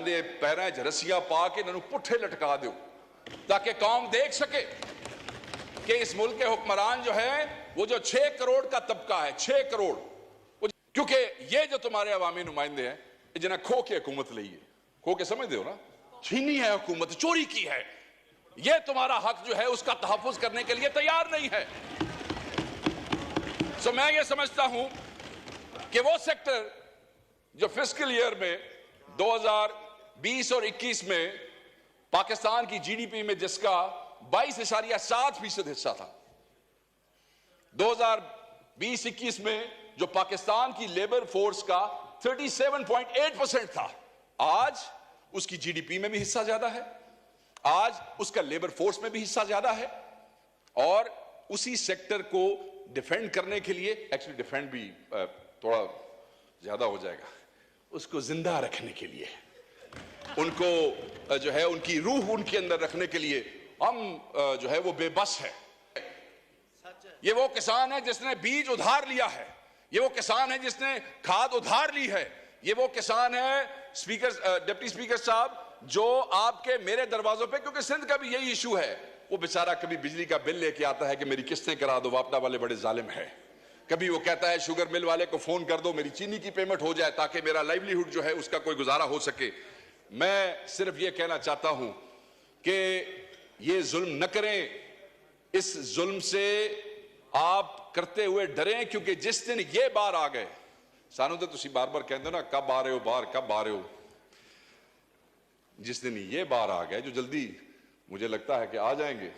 पैरों च रस्सियां पा के इन्होंने पुट्ठे लटका दो ताकि कौम देख सके कि इस मुल्क के हुक्मरान जो है वो जो 6 करोड़ का तबका है, 6 करोड़, क्योंकि ये जो तुम्हारे अवामी नुमाइंदे हैं जिन्हें खो के हुकूमत ली है, खो के समझते हो ना, छीनी है हुकूमत, चोरी की है, ये तुम्हारा हक जो है उसका तहफ़्फ़ुज़ करने के लिए तैयार नहीं है। सो मैं ये समझता हूं कि वो सेक्टर जो फिस्कल ईयर में 2020 और 21 में पाकिस्तान की जीडीपी में जिसका 22.7% हिस्सा था, 2020-21 में जो पाकिस्तान की लेबर फोर्स का 37.8% था, आज उसकी जीडीपी में भी हिस्सा ज्यादा है, आज उसका लेबर फोर्स में भी हिस्सा ज्यादा है। और उसी सेक्टर को डिफेंड करने के लिए, एक्चुअली डिफेंड भी थोड़ा ज्यादा हो जाएगा, उसको जिंदा रखने के लिए, उनको जो है उनकी रूह उनके अंदर रखने के लिए हम जो है वो बेबस है। ये वो किसान है जिसने बीज उधार लिया है, ये वो किसान है जिसने खाद उधार ली है, ये वो किसान है स्पीकर, डिप्टी स्पीकर साहब, जो आपके मेरे दरवाजों पे, क्योंकि सिंध का भी यही इशू है, वो बेचारा कभी बिजली का बिल लेके आता है कि मेरी किस्तें करा दो, वापडा वाले बड़े जालिम है, कभी वो कहता है शुगर मिल वाले को फोन कर दो मेरी चीनी की पेमेंट हो जाए ताकि मेरा लाइवलीहुड जो है उसका कोई गुजारा हो सके। मैं सिर्फ ये कहना चाहता हूं कि ये जुल्म न करें, इस जुल्म से आप करते हुए डरें, क्योंकि जिस दिन ये बार आ गए, सानू तो तुसी बार बार कहते हो ना कब आ रहे हो बाहर, कब आ रहे हो, जिस दिन ये बार आ गए, जो जल्दी मुझे लगता है कि आ जाएंगे,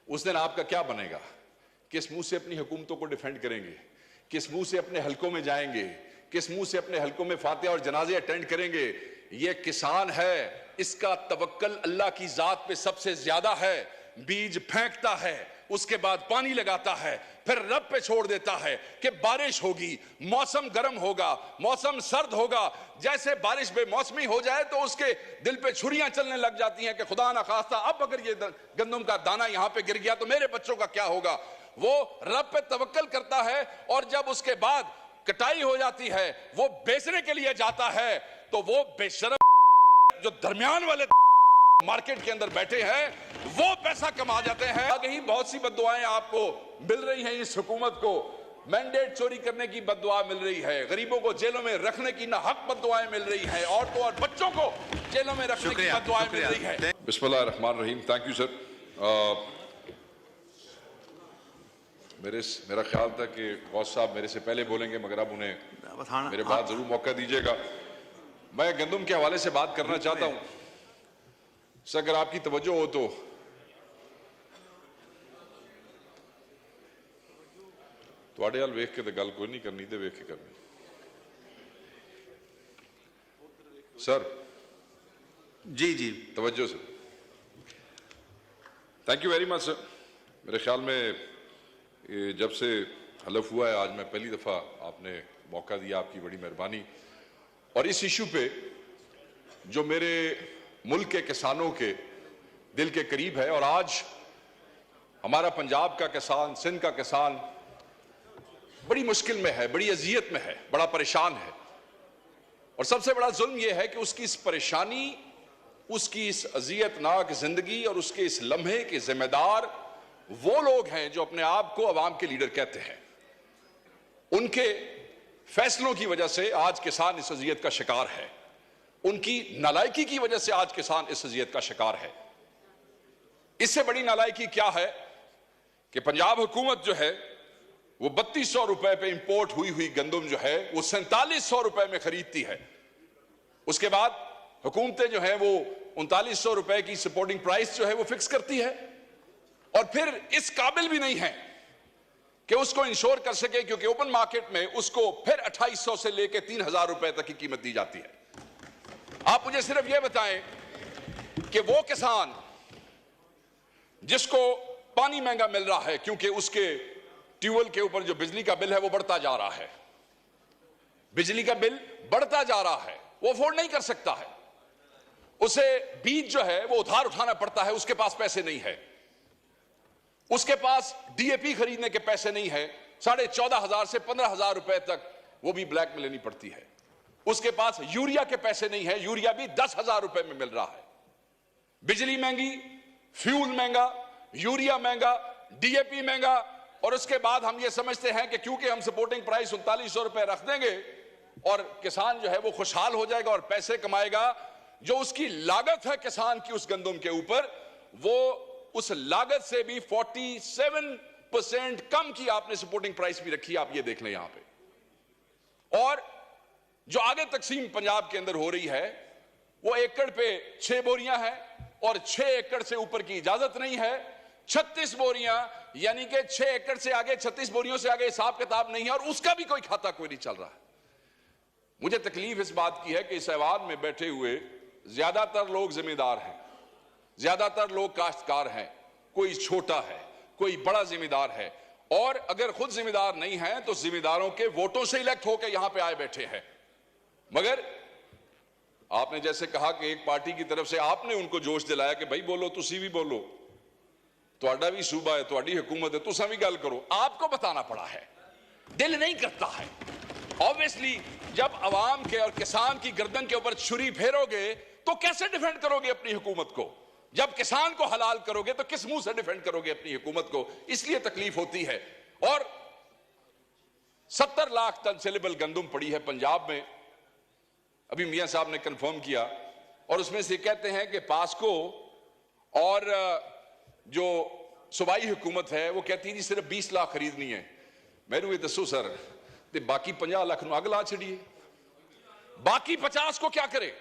उस दिन आपका क्या बनेगा? किस मुंह से अपनी हुकूमतों को डिफेंड करेंगे? किस मुंह से अपने हलकों में जाएंगे? किस मुंह से अपने हलकों में फातिहा और जनाजे अटेंड करेंगे? ये किसान है, इसका तवक्कल अल्लाह की जात पे सबसे ज्यादा है, बीज फेंकता है, उसके बाद पानी लगाता है, फिर रब पे छोड़ देता है कि बारिश होगी, मौसम गर्म होगा, मौसम सर्द होगा। जैसे बारिश बेमौसमी हो जाए तो उसके दिल पे छुरियां चलने लग जाती हैं कि खुदा ना खास्ता अब अगर ये गंदम का दाना यहां पे गिर गया तो मेरे बच्चों का क्या होगा। वो रब पे तवक्कल करता है, और जब उसके बाद कटाई हो जाती है, वो बेचने के लिए जाता है, तो वो बेशरम जो दरमियान वाले मार्केट के अंदर बैठे हैं वो पैसा कमा जाते हैं। आगे ही बहुत सी बद्दुआएं आपको मिल रही हैं, इस हुकूमत को मैंडेट चोरी करने की बद्दुआ मिल रही है, गरीबों को जेलों में रखने की नाहक बद्दुआएं मिल रही हैं, औरतों और बच्चों को जेलों में रखने की बद्दुआएं मिल रही है। बिस्मिल्लाह रहमान रहीम। Thank you sir. मेरा ख्याल था कि गौस साहब मेरे से पहले बोलेंगे, मगर अब उन्हें मेरे बाद जरूर मौका दीजिएगा। मैं गंदम के हवाले से बात करना चाहता हूं, अगर आपकी तवज्जो हो तो तुहाडे हाल वेख के तो गल कोई नहीं करनी, तो वेख के करनी। सर जी जी तवज्जो से, thank you very much sir. मेरे ख्याल में जब से हलफ हुआ है, आज मैं पहली दफा आपने मौका दिया, आपकी बड़ी मेहरबानी। और इस इशू पे जो मेरे मुल्क के किसानों के दिल के करीब है, और आज हमारा पंजाब का किसान, सिंध का किसान बड़ी मुश्किल में है, बड़ी अजियत में है, बड़ा परेशान है, और सबसे बड़ा जुल्म यह है कि उसकी इस परेशानी, उसकी इस अजियतनाक जिंदगी और उसके इस लम्हे के जिम्मेदार वो लोग हैं जो अपने आप को अवाम के लीडर कहते हैं। उनके फैसलों की वजह से आज किसान इस अजियत का शिकार है, उनकी नालायकी की वजह से आज किसान इस अजियत का शिकार है। इससे बड़ी नालायकी क्या है कि पंजाब हुकूमत जो है वो 3200 रुपए पे इंपोर्ट हुई हुई गंदम जो है वो 4700 रुपए में खरीदती है। उसके बाद हुकूमतें जो है वो 3900 रुपए की सपोर्टिंग प्राइस जो है वो फिक्स करती है, और फिर इस काबिल भी नहीं है कि उसको इंश्योर कर सके, क्योंकि ओपन मार्केट में उसको फिर 2800 से लेकर 3000 रुपए तक की कीमत दी जाती है। आप मुझे सिर्फ यह बताएं कि वो किसान जिसको पानी महंगा मिल रहा है क्योंकि उसके ट्यूबवेल के ऊपर जो बिजली का बिल है वो बढ़ता जा रहा है, बिजली का बिल बढ़ता जा रहा है, वो अफोर्ड नहीं कर सकता है, उसे बीज जो है वो उधार उठाना पड़ता है, उसके पास पैसे नहीं है, उसके पास डीएपी खरीदने के पैसे नहीं है, 14,500 से 15,000 रुपए तक वो भी ब्लैक में लेनी पड़ती है। उसके पास यूरिया के पैसे नहीं है, यूरिया भी 10,000 रुपए में मिल रहा है। बिजली महंगी, फ्यूल महंगा, यूरिया महंगा, डीएपी महंगा, और उसके बाद हम ये समझते हैं कि क्योंकि हम सपोर्टिंग प्राइस 3900 रुपए रख देंगे और किसान जो है वो खुशहाल हो जाएगा और पैसे कमाएगा। जो उसकी लागत है किसान की उस गंदम के ऊपर, वो उस लागत से भी 47% कम की आपने सपोर्टिंग प्राइस भी रखी, आप ये देख लें यहां पे। और जो आगे तकसीम पंजाब के अंदर हो रही है वो एकड़ पे 6 बोरियां हैं और 6 एकड़ से ऊपर की इजाजत नहीं है। 36 बोरियां, यानी कि 6 एकड़ से आगे, 36 बोरियों से आगे हिसाब किताब नहीं है, और उसका भी कोई खाता कोई नहीं चल रहा है। मुझे तकलीफ इस बात की है कि इस ऐवान में बैठे हुए ज्यादातर लोग जिम्मेदार हैं, ज्यादातर लोग काश्तकार हैं, कोई छोटा है, कोई बड़ा जिम्मेदार है, और अगर खुद जिम्मेदार नहीं है तो जिम्मेदारों के वोटों से इलेक्ट होकर यहां पे आए बैठे हैं। मगर आपने जैसे कहा कि एक पार्टी की तरफ से आपने उनको जोश दिलाया कि भाई बोलो, तुसी भी बोलो, तुहाडा भी सूबा है, तुहाडी हुकूमत है, तुसा भी गल करो। आपको बताना पड़ा है, दिल नहीं करता है। ऑब्वियसली जब अवाम के और किसान की गर्दन के ऊपर छुरी फेरोगे तो कैसे डिफेंड करोगे अपनी हुकूमत को? जब किसान को हलाल करोगे तो किस मुंह से डिफेंड करोगे अपनी हुकूमत को? इसलिए तकलीफ होती है। और 70 लाख टन सेलेबल गंदम पड़ी है पंजाब में, अभी मियां साहब ने कंफर्म किया, और उसमें से कहते हैं कि पास्को और जो सूबाई हुकूमत है वो कहती है जी सिर्फ 20 लाख खरीदनी है। मैनू ये दसो सर, ते बाकी 50 लाख अग ला छड़िए, बाकी 50 को क्या करें?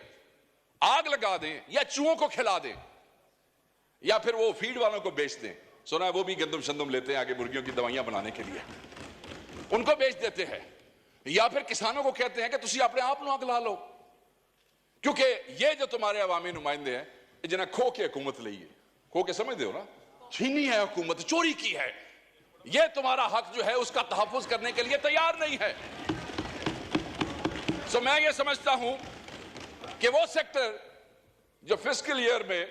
आग लगा दें या चूहों को खिला दें या फिर वो फीड वालों को बेच दें। सुना है वो भी गंदम शंदम लेते हैं आगे मुर्गियों की दवाइयां बनाने के लिए, उनको बेच देते हैं। या फिर किसानों को कहते हैं कि तुसी अपने आप नु अग ला लो, क्योंकि ये जो तुम्हारे अवामी नुमाइंदे हैं जिन्हें खो के हुकूमत ली है, खो के समझते हो ना, छीनी है हुकूमत, चोरी की है, ये तुम्हारा हक जो है उसका तहफ्फुज करने के लिए तैयार नहीं है। सो मैं ये समझता हूं कि वो सेक्टर जो फिस्कल ईयर में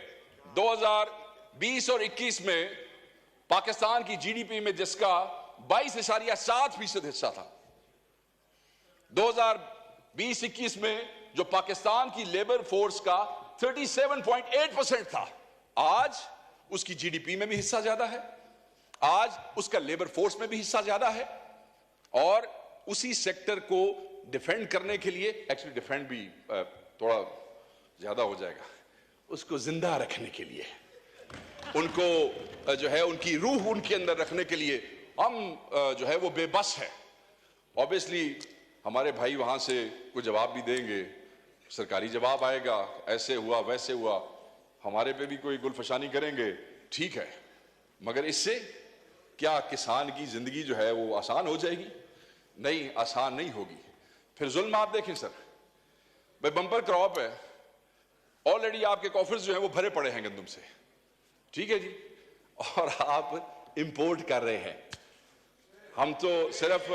2020 और 21 में पाकिस्तान की जीडीपी में जिसका 22.7% हिस्सा था, 2020-21 में जो पाकिस्तान की लेबर फोर्स का 37.8% था, आज उसकी जीडीपी में भी हिस्सा ज्यादा है, आज उसका लेबर फोर्स में भी हिस्सा ज्यादा है। और उसी सेक्टर को डिफेंड करने के लिए, एक्चुअली डिफेंड भी थोड़ा ज्यादा हो जाएगा, उसको जिंदा रखने के लिए, उनको जो है उनकी रूह उनके अंदर रखने के लिए हम जो है वो बेबस है। ऑब्वियसली हमारे भाई वहां से कोई जवाब भी देंगे, सरकारी जवाब आएगा, ऐसे हुआ वैसे हुआ, हमारे पे भी कोई गुलफशानी करेंगे, ठीक है, मगर इससे क्या किसान की जिंदगी जो है वो आसान हो जाएगी? नहीं, आसान नहीं होगी। फिर जुल्म आप देखें सर, भाई बम्पर क्रॉप है, ऑलरेडी आपके कॉफर्स जो है वो भरे पड़े हैं गंदम से, ठीक है जी, और आप इंपोर्ट कर रहे हैं। हम तो सिर्फ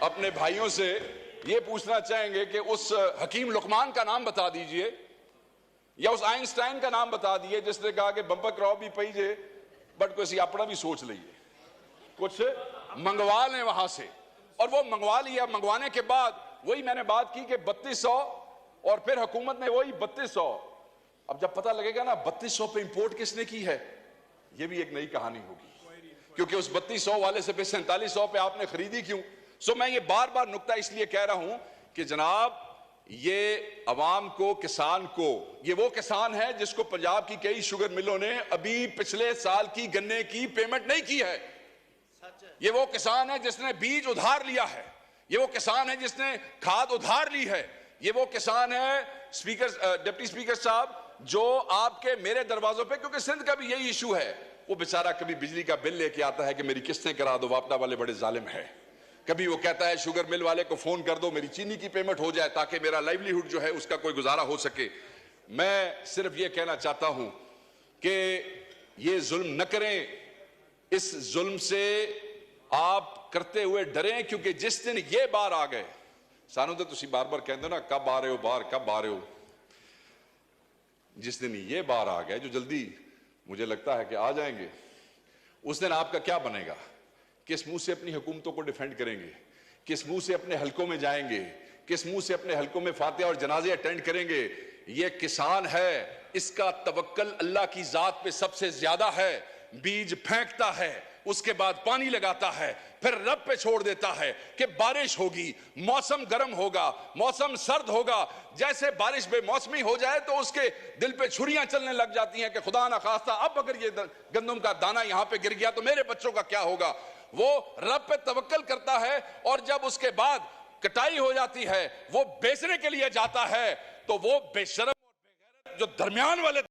अपने भाइयों से ये पूछना चाहेंगे कि उस हकीम लुकमान का नाम बता दीजिए या उस आइंस्टाइन का नाम बता दीजिए जिसने कहा कि बंपर क्रॉप भी पई जे बट कोई अपना भी सोच लीजिए, कुछ मंगवा लें वहां से, और वो मंगवा लिया। मंगवाने के बाद वही मैंने बात की कि 3200 और फिर हुकूमत ने वही 3200, अब जब पता लगेगा ना 3200 पे इंपोर्ट किसने की है, ये भी एक नई कहानी होगी, क्योंकि उस 3200 वाले से फिर 4700 पे आपने खरीदी क्यों? सो मैं ये बार बार नुक्ता इसलिए कह रहा हूं कि जनाब ये अवाम को, किसान को, ये वो किसान है जिसको पंजाब की कई शुगर मिलों ने अभी पिछले साल की गन्ने की पेमेंट नहीं की है। ये वो किसान है जिसने बीज उधार लिया है, ये वो किसान है जिसने खाद उधार ली है, ये वो किसान है स्पीकर, डिप्टी स्पीकर साहब, जो आपके मेरे दरवाजों पे, क्योंकि सिंध का भी यही इशू है, वो बेचारा कभी बिजली का बिल लेके आता है कि मेरी किस्तें करा दो, वापडा वाले बड़े जालिम है, कभी वो कहता है शुगर मिल वाले को फोन कर दो मेरी चीनी की पेमेंट हो जाए ताकि मेरा लाइवलीहुड जो है उसका कोई गुजारा हो सके। मैं सिर्फ ये कहना चाहता हूं कि ये जुल्म न करें, इस जुल्म से आप करते हुए डरें, क्योंकि जिस दिन ये बार आ गए, सानू तो तुसी बार बार कहते हो ना कब आ रहे हो बाहर, कब आ रहे हो, जिस दिन ये बार आ गए, जो जल्दी मुझे लगता है कि आ जाएंगे, उस दिन आपका क्या बनेगा? किस मुंह से अपनी हुकूमतों को डिफेंड करेंगे? किस मुंह से अपने हलकों में जाएंगे? किस मुंह से अपने हलकों में फातिहा और जनाजे अटेंड करेंगे। ये किसान है, इसका तवक्कल अल्लाह की जात पे सबसे ज्यादा है। बीज फेंकता है, उसके बाद पानी लगाता है, फिर रब पे छोड़ देता है कि बारिश होगी, मौसम गर्म होगा, मौसम सर्द होगा। जैसे बारिश बेमौसमी हो जाए तो उसके दिल पे छुरियां चलने लग जाती हैं कि खुदा ना खास्ता अब अगर ये गंदम का दाना यहां पे गिर गया तो मेरे बच्चों का क्या होगा। वो रब पे तवक्कल करता है और जब उसके बाद कटाई हो जाती है, वो बेचने के लिए जाता है, तो वो बेशरम और बेगैरत जो दरमियान वाले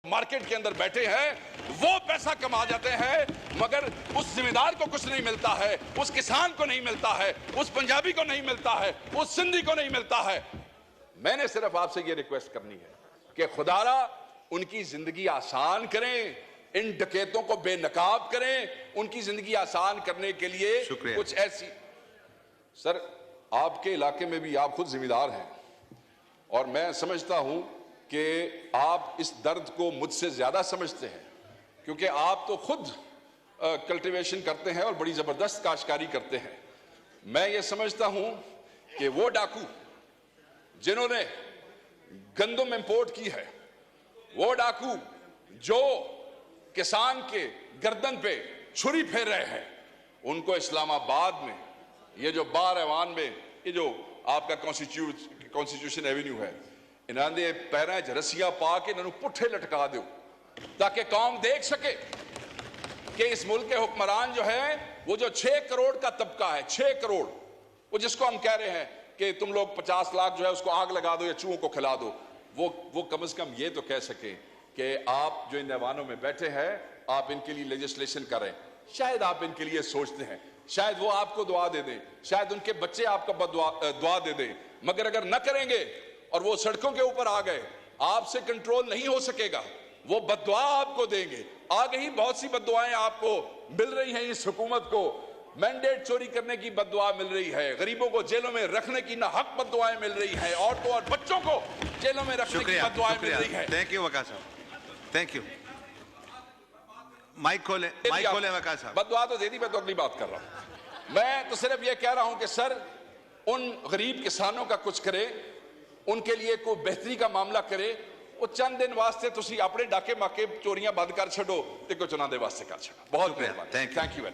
मार्केट के अंदर बैठे हैं वो पैसा कमा जाते हैं, मगर उस जिम्मेदार को कुछ नहीं मिलता है, उस किसान को नहीं मिलता है, उस पंजाबी को नहीं मिलता है, उस सिंधी को नहीं मिलता है। मैंने सिर्फ आपसे ये रिक्वेस्ट करनी है कि खुदारा उनकी जिंदगी आसान करें, इन डकैतों को बेनकाब करें, उनकी जिंदगी आसान करने के लिए कुछ ऐसी। सर, आपके इलाके में भी आप खुद जिम्मेदार हैं और मैं समझता हूं कि आप इस दर्द को मुझसे ज्यादा समझते हैं, क्योंकि आप तो खुद कल्टीवेशन करते हैं और बड़ी जबरदस्त काश्तकारी करते हैं। मैं ये समझता हूं कि वो डाकू जिन्होंने गंदम इंपोर्ट की है, वो डाकू जो किसान के गर्दन पे छुरी फेर रहे हैं, उनको इस्लामाबाद में ये जो बार ऐवान में ये जो आपका कॉन्स्टिट्यूशन एवेन्यू है, इन्होंने पैरों च रस्सियां पा के इन्होंने पुट्ठे लटका दो ताकि कौम देख सके कि इस मुल्क के हुक्मरान जो है वो जो 6 करोड़ का तबका है, 6 करोड़, वो जिसको हम कह रहे हैं कि तुम लोग 50 लाख जो है उसको आग लगा दो या चूहों को खिला दो, वो कम से कम ये तो कह सके कि आप जो इन ऐवानों में बैठे हैं आप इनके लिए लेजिस्लेशन करें। शायद आप इनके लिए सोचते हैं, शायद वो आपको दुआ दे दें, शायद उनके बच्चे आपको दुआ दे दें, मगर अगर न करेंगे और वो सड़कों के ऊपर आ गए, आपसे कंट्रोल नहीं हो सकेगा, वो बद्दुआ आपको देंगे। आगे ही बहुत सी बद्दुआएं आपको मिल रही हैं। इस हुकूमत को मैंडेट चोरी करने की बद्दुआ मिल रही है, गरीबों को जेलों में रखने की ना हक बद्दुआएं मिल रही हैं, औरतों और बच्चों को जेलों में रखने की बद्दुआएं मिल रही है। थैंक यू वकास साहब, थैंक यू। माइक खोले वकास साहब। बद्दुआ तो दे दी, मैं तो अगली बात कर रहा हूं। मैं तो सिर्फ ये कह रहा हूं कि सर उन गरीब किसानों का कुछ करे, उनके लिए कोई बेहतरी का मामला करे। वो चंद दिन वास्ते तुसी अपने डाके माके चोरियां बंद कर छो ते कुछ उन्होंने वास्ते कर छो। बहुत मेहरबानी, थैंक यू।